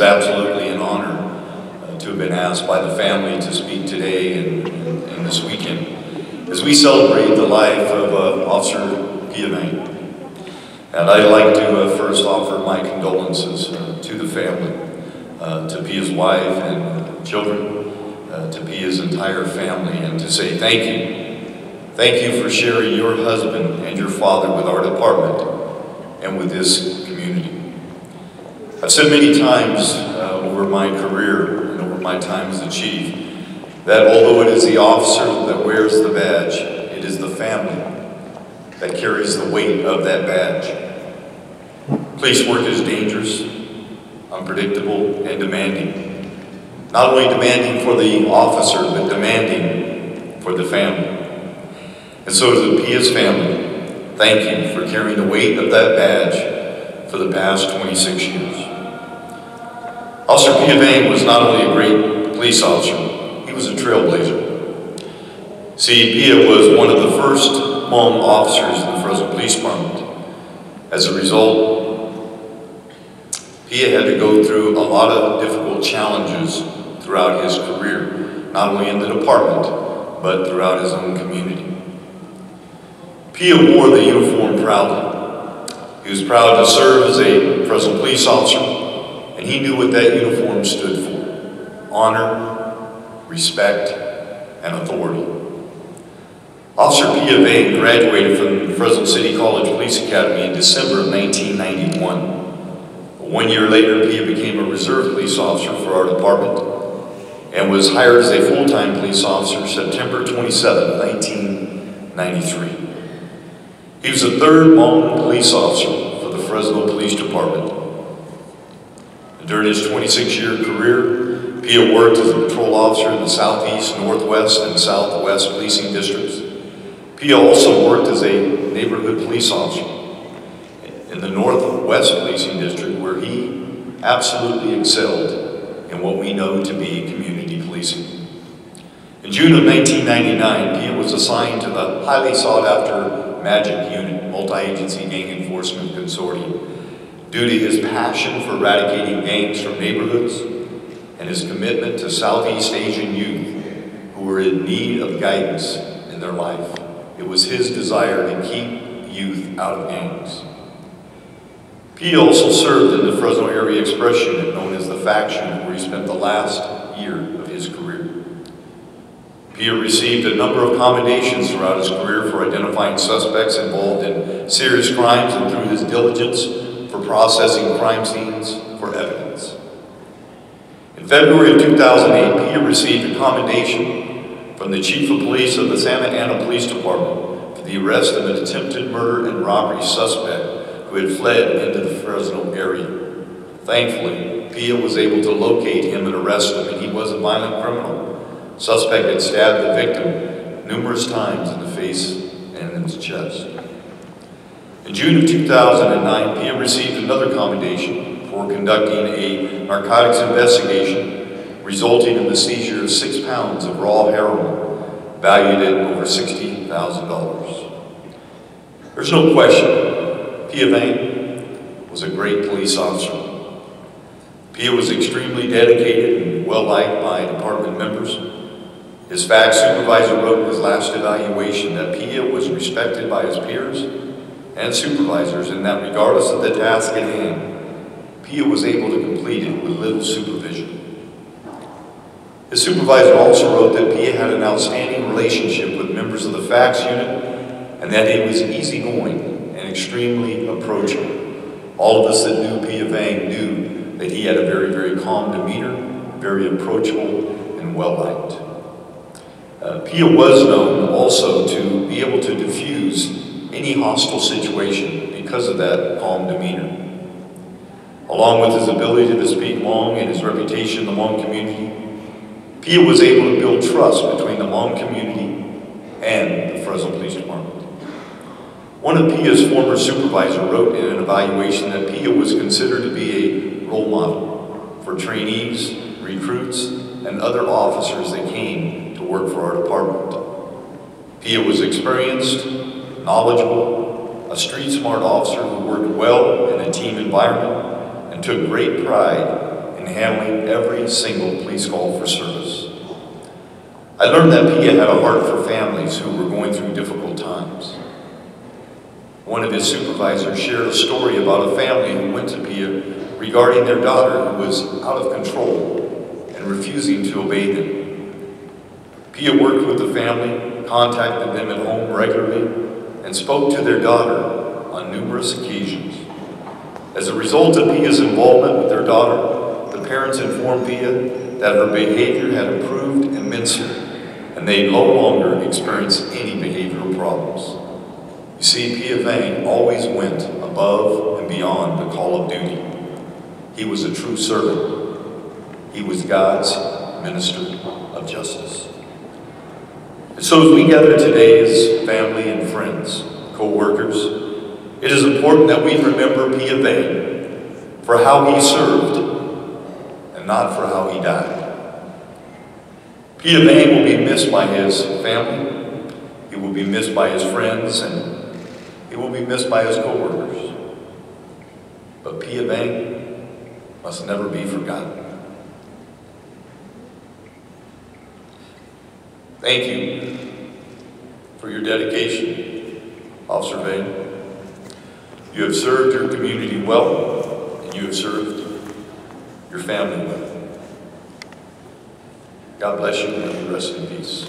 absolutely an honor to have been asked by the family to speak today and this weekend as we celebrate the life of Officer Phia Vang. And I'd like to first offer my condolences to the family, to Phia's wife and children, to Phia's entire family, and to say thank you. Thank you for sharing your husband and your father with our department and with this community. I've said many times over my career and over my time as a chief that although it is the officer that wears the badge, it is the family that carries the weight of that badge. Police work is dangerous, unpredictable, and demanding. Not only demanding for the officer, but demanding for the family. And so to the Phia's family, thank you for carrying the weight of that badge for the past 26 years. Officer Phia Vang was not only a great police officer, he was a trailblazer. See, Phia was one of the first Hmong officers in the Fresno Police Department. As a result, Phia had to go through a lot of difficult challenges throughout his career, not only in the department, but throughout his own community. Phia wore the uniform proudly. He was proud to serve as a Fresno police officer, and he knew what that uniform stood for: honor, respect, and authority. Officer Phia Vang graduated from the Fresno City College Police Academy in December of 1991. 1 year later, Phia became a reserve police officer for our department and was hired as a full-time police officer September 27, 1993. He was the third Hmong police officer for the Fresno Police Department. During his 26-year career, Phia worked as a patrol officer in the Southeast, Northwest, and Southwest policing districts. Phia also worked as a neighborhood police officer in the Northwest policing district, where he absolutely excelled in what we know to be community policing. In June of 1999, Phia was assigned to the highly sought-after MAGIC unit, Multi-Agency Gang Enforcement Consortium, due to his passion for eradicating gangs from neighborhoods and his commitment to Southeast Asian youth who were in need of guidance in their life. It was his desire to keep youth out of gangs. Phia also served in the Fresno Area Express Unit, known as the Faction, where he spent the last year of his career. Phia received a number of commendations throughout his career for identifying suspects involved in serious crimes and through his diligence for processing crime scenes for evidence. In February of 2008, Phia received a commendation from the Chief of Police of the Santa Ana Police Department for the arrest of an attempted murder and robbery suspect who had fled into the Fresno area. Thankfully, Phia was able to locate him and arrest him, and he was a violent criminal. Suspect had stabbed the victim numerous times in the face and in his chest. In June of 2009, Phia received another commendation for conducting a narcotics investigation resulting in the seizure of 6 pounds of raw heroin valued at over $60,000. There's no question, Phia Vang was a great police officer. Phia was extremely dedicated and well-liked by department members. His fact supervisor wrote in his last evaluation that Phia was respected by his peers and supervisors, and that regardless of the task at hand, Phia was able to complete it with little supervision. His supervisor also wrote that Phia had an outstanding relationship with members of the facts unit and that he was easygoing and extremely approachable. All of us that knew Phia Vang knew that he had a very, very calm demeanor, very approachable, and well-liked. Phia was known also to be able to diffuse any hostile situation because of that calm demeanor. Along with his ability to speak Hmong and his reputation in the Hmong community, Phia was able to build trust between the Hmong community and the Fresno Police Department. One of Phia's former supervisors wrote in an evaluation that Phia was considered to be a role model for trainees, recruits, and other officers that came to work for our department. Phia was experienced, knowledgeable, a street-smart officer who worked well in a team environment and took great pride in handling every single police call for service. I learned that Phia had a heart for families who were going through difficult times. One of his supervisors shared a story about a family who went to Phia regarding their daughter who was out of control and refusing to obey them. Phia worked with the family, contacted them at home regularly, and spoke to their daughter on numerous occasions. As a result of Phia's involvement with their daughter, the parents informed Phia that her behavior had improved immensely, and they no longer experienced any behavioral problems. You see, Phia Vang always went above and beyond the call of duty. He was a true servant. He was God's minister of justice. And so as we gather today as family and friends, co-workers, it is important that we remember Phia Vang for how he served and not for how he died. Phia Vang will be missed by his family, he will be missed by his friends, and he will be missed by his co-workers. But Phia Vang must never be forgotten. Thank you for your dedication, Officer Vang. You have served your community well, and you have served your family well. God bless you, and you rest in peace.